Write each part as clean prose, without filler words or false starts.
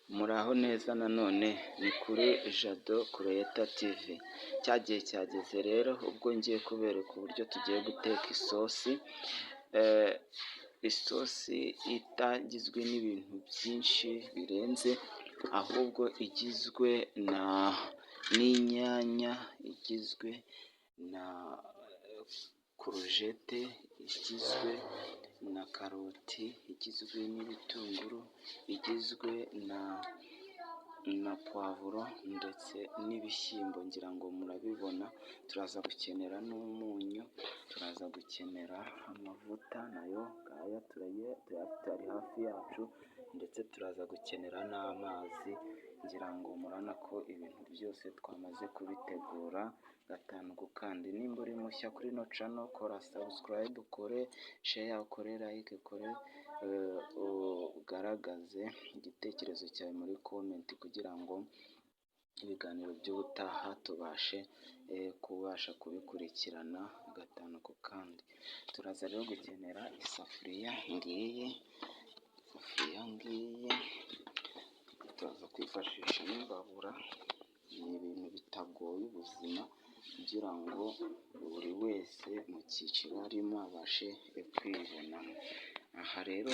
Muraho neza nanone ni kuri Jado Creator TV. Cya gihe cyageze rero ubwo ngiye kubereka uburyo tugiye guteka isosi. Isosi itagizwe n'ibintu byinshi birenze, ahubwo igizwe n'inyanya, igizwe na kurujete, igizwe na karoti, igizwe n'ibitunguru, igizwe na puwavuro ndetse n'ibishyimbo, ngira ngo murabibona. Turaza gukenera n'umunyu, turaza gukenera amavuta nayo ngaya turayafite ari hafi yacu, ndetse turaza gukenera n'amazi. Ngira ngo murabona ko ibintu byose twamaze kubitegura gatanu ku kandi. Nimba uri mushya kuri ino channel, kora subscribe, ukore share, ukore like, ukore ugaragaze igitekerezo cyawe muri comment, kugira ngo ibiganiro by'ubutaha tubashe kubasha kubikurikirana gatanu ku kandi. Turaza rero gukenera isafuriya ngiyi, turaza kwifashisha n'imbabura. Ni ibintu bitagoye ubuzima, kugira ngo buri wese mu cyiciro arimo abashe kwibonamo. Aha rero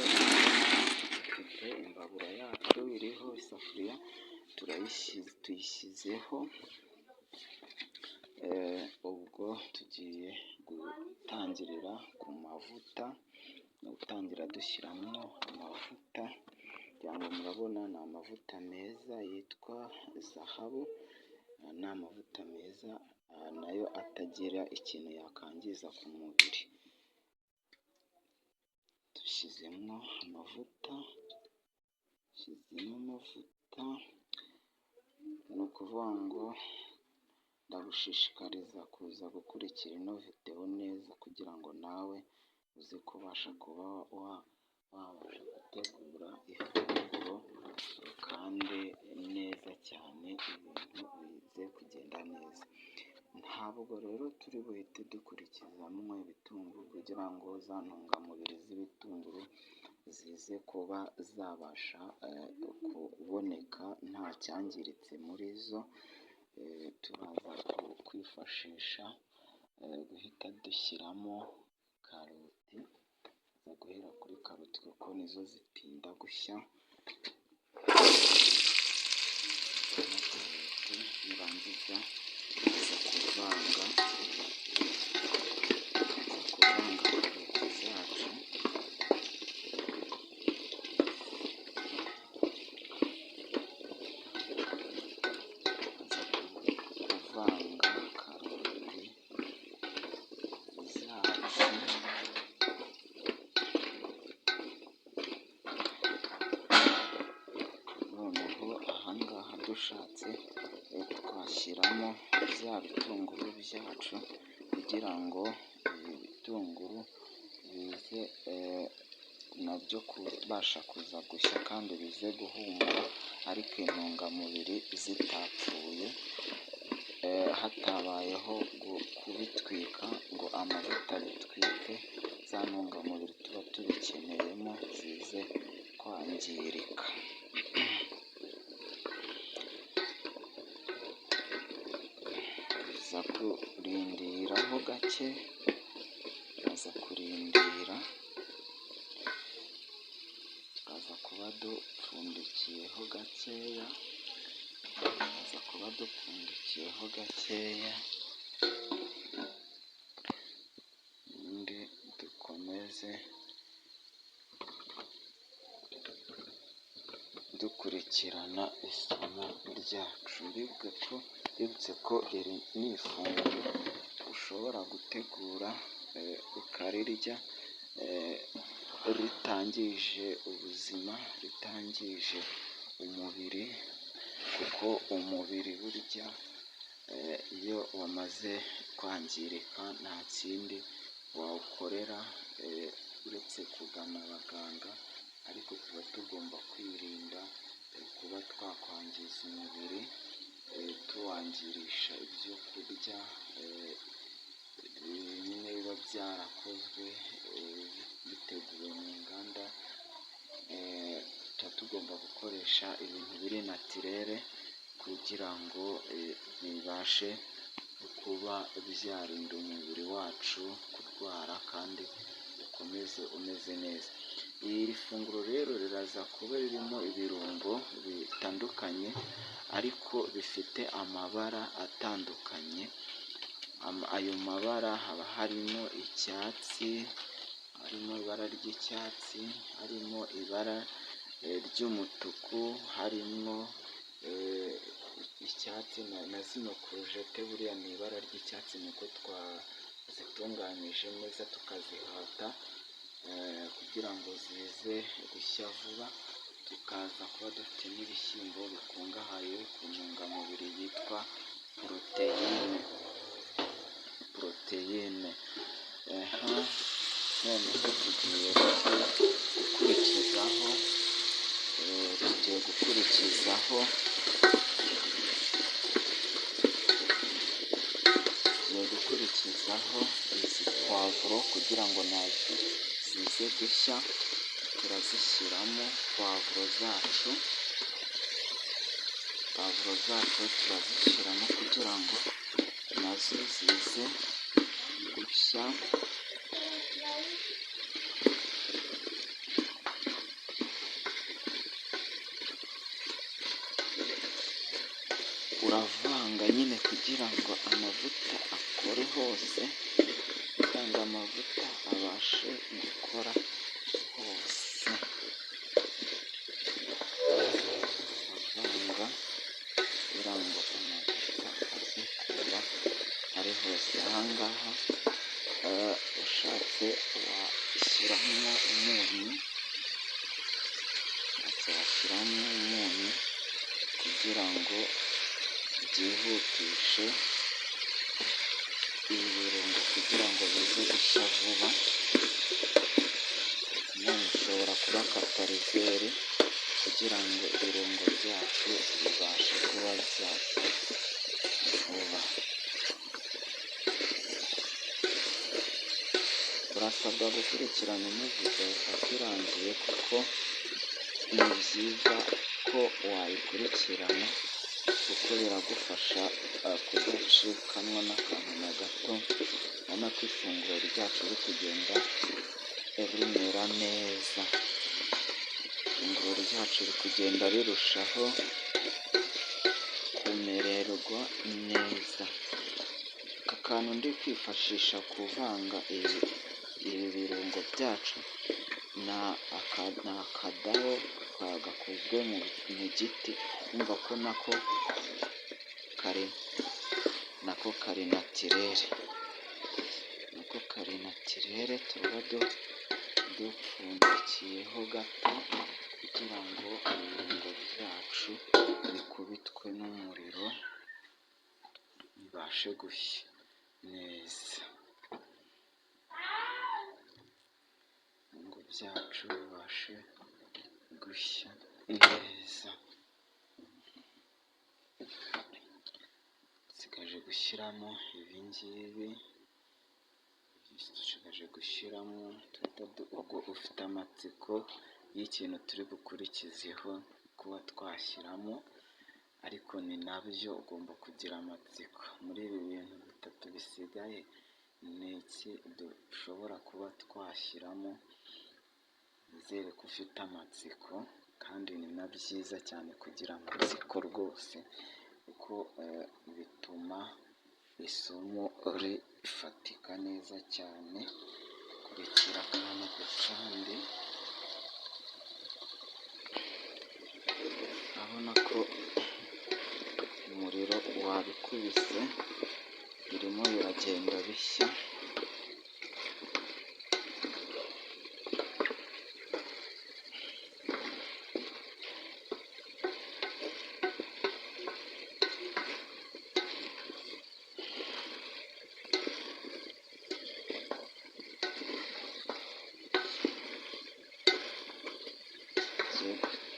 dufite imbabura yacu iriho isafuriya, tuyishyizeho. Ubwo tugiye gutangirira ku mavuta, gutangira dushyiramo amavuta. Kugira ngo murabona ni amavuta meza yitwa zahabu, ni amavuta meza nayo atagira ikintu yakangiza ku mubiri. Dushyizemo amavuta, ni ukuvuga ngo ndagushishikariza kuza gukurikira ino video neza, kugira ngo nawe uze kubasha kuba wabasha gutegura ifunguro kandi neza cyane, ibintu bize kugenda neza. Ntabwo rero turi buhite dukurikizamo ibitunguru, kugira ngo za ntungamubiri z'ibitunguru zize kuba zabasha kuboneka nta cyangiritse muri zo. Turaza kwifashisha guhita dushyiramo karoti, guhera kuri karoti kuko nizo zitinda gushya. Nirangiza uza kuvanga karoti zacu. Noneho ahangaha dushatse twashyiramo bya bitunguru byacu, kugira ngo ibi bitunguru bize nabyo kubasha kuza gushya kandi bize guhumura, ariko intungamubiri zitapfuye, hatabayeho kubitwika ngo amavuta bitwike za ntungamubiri tuba tubikeneyemo zize kwangirika. Tuza kurindiraho gake, tukaza kurindira, tukaza kuba dupfundikiyeho gakeya, ubundi dukomeze dukurikirana isomo ryacu. Mbibutse ko iri ni ifunguro ushobora gutegura ukarirya ritangije ubuzima, ritangije umubiri, kuko umubiri burya iyo wamaze kwangirika nta kindi wawukorera uretse kugana abaganga, ariko tuba tugomba kwirinda kuba twakwangiza umubiri, tuwangirisha ibyo kurya nyine biba byarakozwe biteguwe mu nganda, tuba tugomba gukoresha ibintu biri natirere kugira ngo bibashe kuba byarinda umubiri wacu kurwara kandi ukomeze umeze neza. Iri funguro rero riraza kuba ririmo ibirungo bitandukanye ariko bifite amabara atandukanye. Ayo mabara haba harimo icyatsi, harimo ibara ry'icyatsi, harimo ibara ry'umutuku, harimo icyatsi na zino kurujete buriya ni ibara ry'icyatsi niko twazitunganyije neza tukazihata kugira ngo zize gushya vuba. Tukaza kuba dufite n'ibishyimbo bikungahaye ku ntungamubiri yitwa poroteyine. Noneho tugiye gukurikizaho izi puwavuro kugira ngo nazo zize gushya. Turazishyiramo puwavuro zacu turazishyiramo kugira ngo nazo zize gushya. Uravanga nyine kugira ngo amavuta akore hose, kugira ngo amavuta abashe gukora hose. Uravanga kugira ngo amavuta aze kuba ari hose. Aha ngaha ushatse washyiramo umunyu, kugira ngo byihutishe ibi birungo kugira ngo bize gushya vuba. Umunyu ushobora kuba katarizeri kugira ngo ibirungo byacu bibashe kuba byashya vuba. Urasabwa gukurikirana umuvugo irangiye kuko ni byiza ko wayikurikirana kuko biragufasha kudacikanwa n'akantu na gato. Urabona ko ifunguro ryacu riri kugenda rimera neza, ifunguro ryacu riri kugenda rirushaho kumererwa neza. Aka kantu ndi kwifashisha kuvanga ibi birungo byacu ni akadabo gakozwe mu giti, umva ko nako kari natirere, tuba dupfundikiyeho gato kugira ngo ibirungo byacu bikubitwe n'umuriro bibashe gushya neza. Ibirungo byacu bibashe gushya neza. Dusigaje gushyiramo ibingibi, ubwo ufite amatsiko y'ikintu turi bukurikizeho kuba twashyiramo, ariko ni nabyo ugomba kugira amatsiko. Muri ibi bintu bitatu bisigaye ni iki dushobora kuba twashyiramo? Nizere ko ufite amatsiko kandi ni na byiza cyane kugira amatsiko rwose, kuko bituma isomo rifatika neza cyane. Kurikira akantu ku kandi, urabona ko umuriro wabikubise birimo biragenda bishya.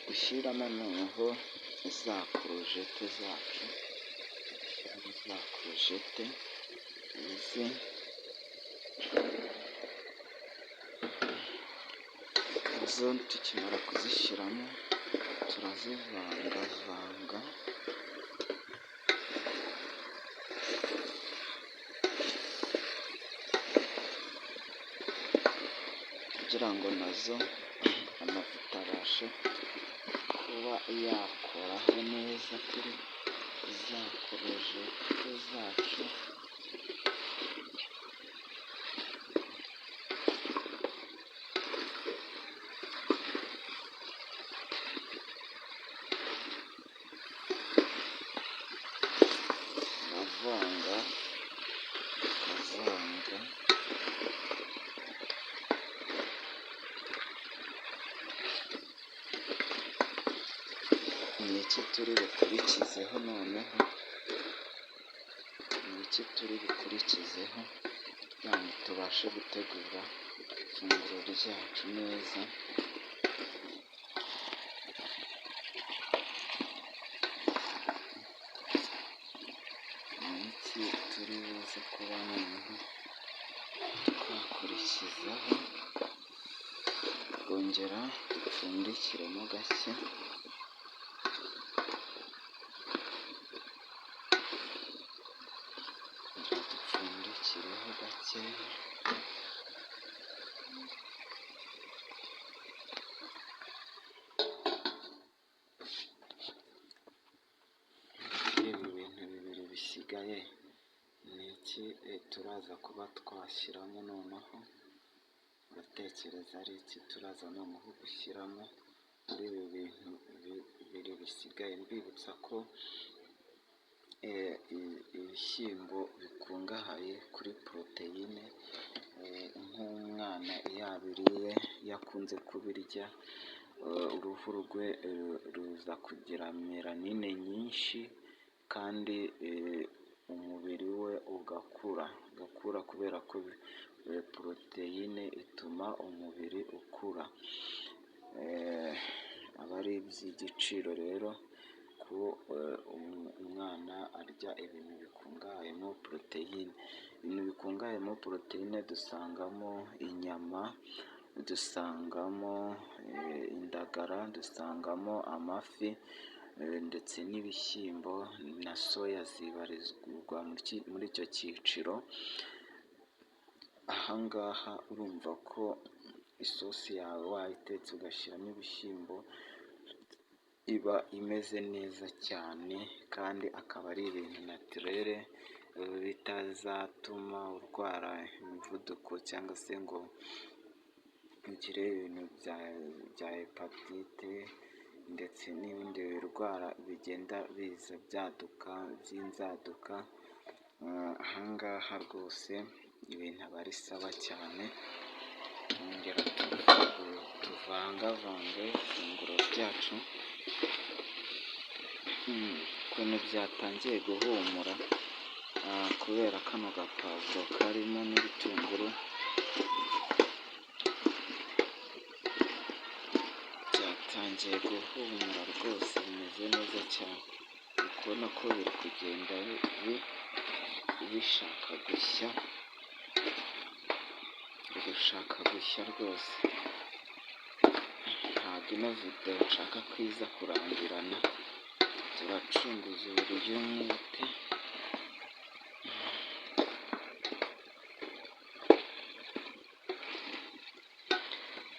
Gushyiramo noneho za kurujete zacu, izi nazo tukimara kuzishyiramo turazivangavanga kugira ngo nazo amavuta abashe kuba yakoraho neza kuri za porojete zacu. Avanga akavanga ni iki turi bukurikizeho noneho, ni iki turi bukurikizeho kugira ngo tubashe gutegura ifunguro ryacu neza. Ni iki turi buze kuba noneho twakurikizaho, twongera dupfundikiremo gake. Dupfundikireho gake. Ibi bintu bibiri bisigaye ni iki turaza kuba twashyiramo noneho? Uratekereza ari iki turaza noneho gushyiramo muri ibi bintu bibiri bisigaye? Mbibutsa ko ibishyimbo bikungahaye kuri poroteyine. Nk'umwana iyo abiriye, iyo akunze kubirya, uruhu rwe ruza kugira melanine nyinshi kandi umubiri we ugakura kubera ko poroteyine ituma umubiri ukura. Aba ari iby'igiciro rero ko umwana arya ibintu bikungahayemo poroteyine. Ibintu bikungahayemo poroteyine dusangamo inyama, dusangamo indagara, dusangamo amafi ndetse n'ibishyimbo na soya zibarizwa muri icyo cyiciro. Aha ngaha urumva ko isosi yawe wayitetse ugashyiramo ibishyimbo iba imeze neza cyane, kandi akaba ari ibintu naturere bitazatuma urwara imivuduko cyangwa se ngo ugire ibintu bya hepatite ndetse n'ibindi birwara bigenda biza byaduka by'inzaduka. Aha ngaha rwose ibintu aba ari sawa cyane. Twongera tuvangavange ifunguro ryacu. Ukuntu byatangiye guhumura kubera kano gapavuro karimo n'ibitunguru, byatangiye guhumura rwose, bimeze neza cyane. Ukabona ko biri kugenda bishaka gushya, bishaka gushya rwose. Ntabwo ino video nshaka ko iza kurangirana, turacunguza uburyo mwete.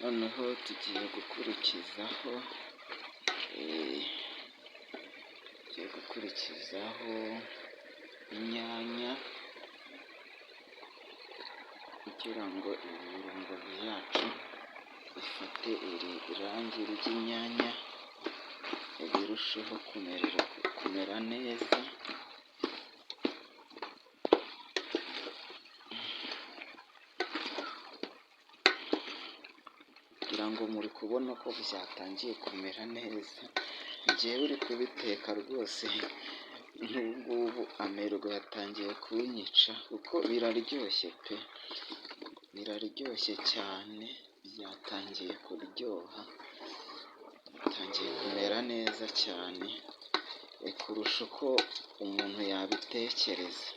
Noneho tugiye gukurikizaho inyanya kugira ngo ibirungo byacu bifate iri rangi ry'inyanya, birusheho kumera neza. Kugira ngo muri kubona ko byatangiye kumera neza, njyewe uri kubiteka rwose nk'ubu amerwe yatangiye kunyica, kuko biraryoshye pe, biraryoshye cyane, byatangiye kuryoha, bitangiye kumera neza cyane kurusha uko umuntu yabitekereza.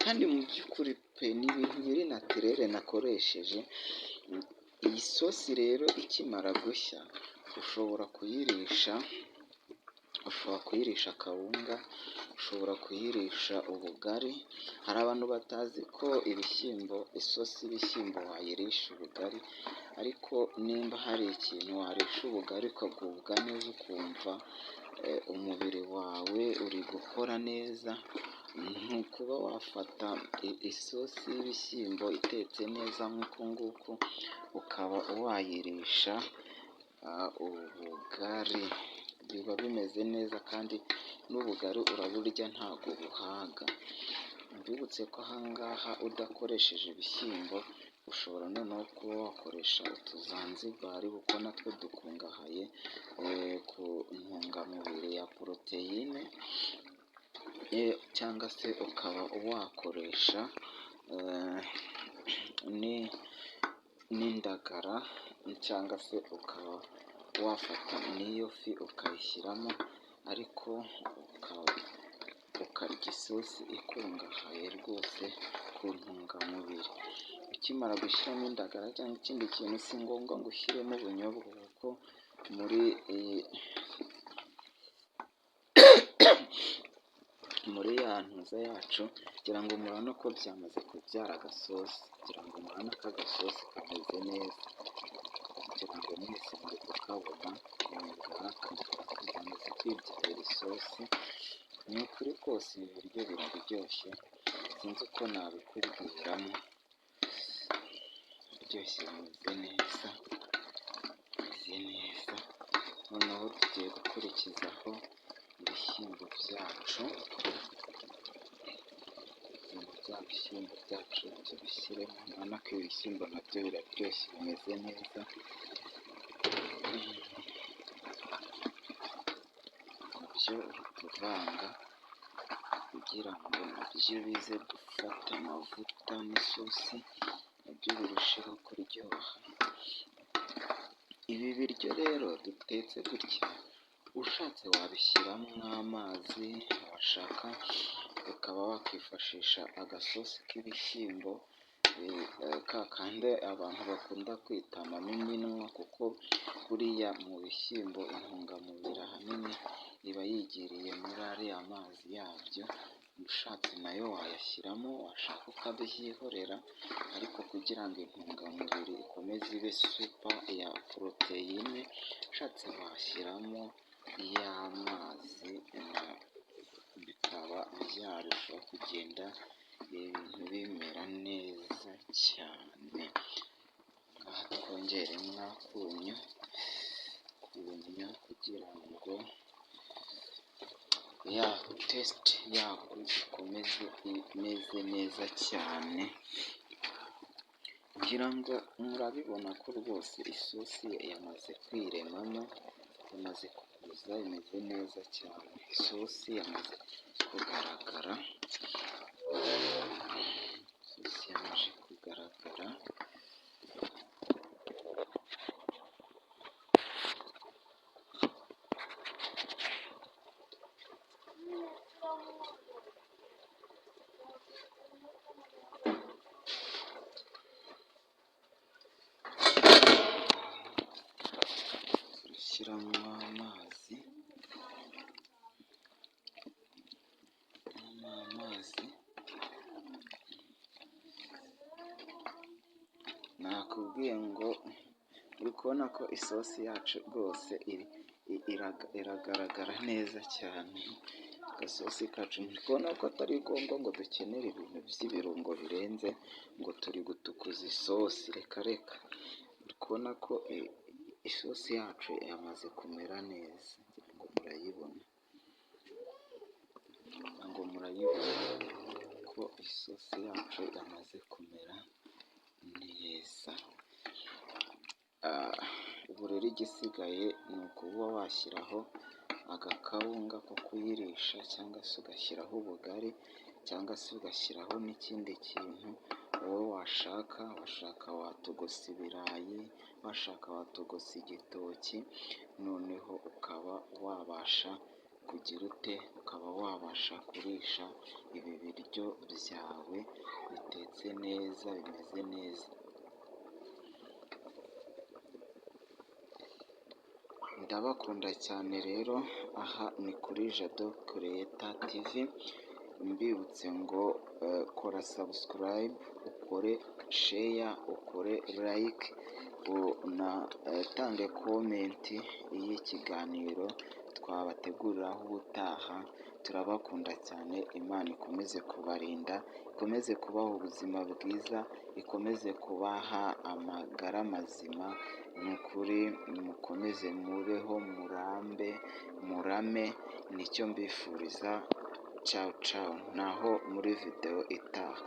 Kandi mu by'ukuri pe ni ibintu biri naturere nakoresheje. Iyi sosi rero ikimara gushya ushobora kuyirisha ushobora kuyirisha akawunga, ushobora kuyirisha ubugari. Hari abantu batazi ko ibishyimbo, isosi y'ibishyimbo wayirisha ubugari, ariko nimba hari ikintu warisha ubugari ukagubwa neza ukumva umubiri wawe uri gukora neza, ni ukuba wafata isosi y'ibishyimbo itetse neza nk'uku nguku, ukaba wayirisha ubugari, biba bimeze neza kandi n'ubugari uraburya ntabwo buhaga. Mbibutse ko aha ngaha udakoresheje ibishyimbo, ushobora noneho kuba wakoresha utuzanzibari kuko natwo dukungahaye ku ntungamubiri ya poroteyine, cyangwa se ukaba wakoresha n'indagara, cyangwa se ukaba wafata n'iyo fi ukayishyiramo, ariko ukarya isosi ikungahaye rwose ku ntungamubiri. Ukimara gushyiramo indagara cyangwa ikindi kintu, si ngombwa ngo ushyiremo ubunyobwa kuko muri ya ntuza yacu, kugira ngo murabona ko byamaze kubyara agasosi, kugira ngo murabona ko agasosi kameze neza, kugira ngo mwese muri kukabona, kamaze kwibyarira isosi. Ni ukuri kose ibi biryo biraryoshye, sinzi uko nabikubwiramo, biryoshye bimeze neza, bimeze neza. Noneho tugiye gukurikizaho ibishyimbo byacu, bya bishyimbo byacu tubishyiremo, urabona ko ibi bishyimbo nabyo biraryoshye bimeze neza. Nabyo uravanga kugira ngo nabyo bize gufata amavuta n'isosi, nabyo birusheho kuryoha. Ibi biryo rero dutetse gutya, ushatse wabishyiramo nk'amazi, washaka ukaba wakwifashisha agasosi k'ibishyimbo, ka kandi abantu bakunda kwita amamininwa, kuko buriya mu bishyimbo intungamubiri ahanini iba yigiriye muri ariya mazi yabyo. Ushatse nayo wayashyiramo, washaka ukabyihorera, ariko kugira ngo intungamubiri ikomeze ibe supa ya poroteyine, ushatse washyiramo y'amazi, bikaba byarushaho kugenda ibintu bimera neza cyane. Aha twongeremo akunyu kugira ngo ya tesite yako ikomeze imeze neza cyane. Ngira ngo murabibona ko rwose isosi yamaze kwiremamo, yamaze kuza, imeze neza cyane. Isosi yamaze kugaragara, isosi yamaze kugaragara. Turashyiramo amazi, nakubwiye ngo uri kubona ko isosi yacu rwose iragaragara neza cyane. Agasosi kacu uri kubona ko atari ngombwa ngo dukenere ibintu by'ibirungo birenze ngo turi gutukuza isosi, reka reka. Uri kubona ko isosi yacu yamaze kumera neza, ngira ngo murayibona, ko isosi yacu yamaze kumera neza. Ubu rero igisigaye ni ukuba washyiraho agakawunga ko kuyirisha, cyangwa se ugashyiraho ubugari, cyangwa se ugashyiraho n'ikindi kintu wowe washaka. Washaka watogosa ibirayi, washaka watogosa igitoki, noneho ukaba wabasha kugira ute, ukaba wabasha kurisha ibi biryo byawe bitetse neza, bimeze neza. ndabakunda cyane rero, aha ni kuri Jado Creator TV, mbibutse ngo kora subscribe, ukore share, ukore like, unatange comment y'ikiganiro twabateguriraho ubutaha. Turabakunda cyane, Imana ikomeze kubarinda, ikomeze kubaha ubuzima bwiza, ikomeze kubaha amagara mazima. Ni ukuri mukomeze mubeho, murame, nicyo mbifuriza. Ciao ciao, naho muri video itaha.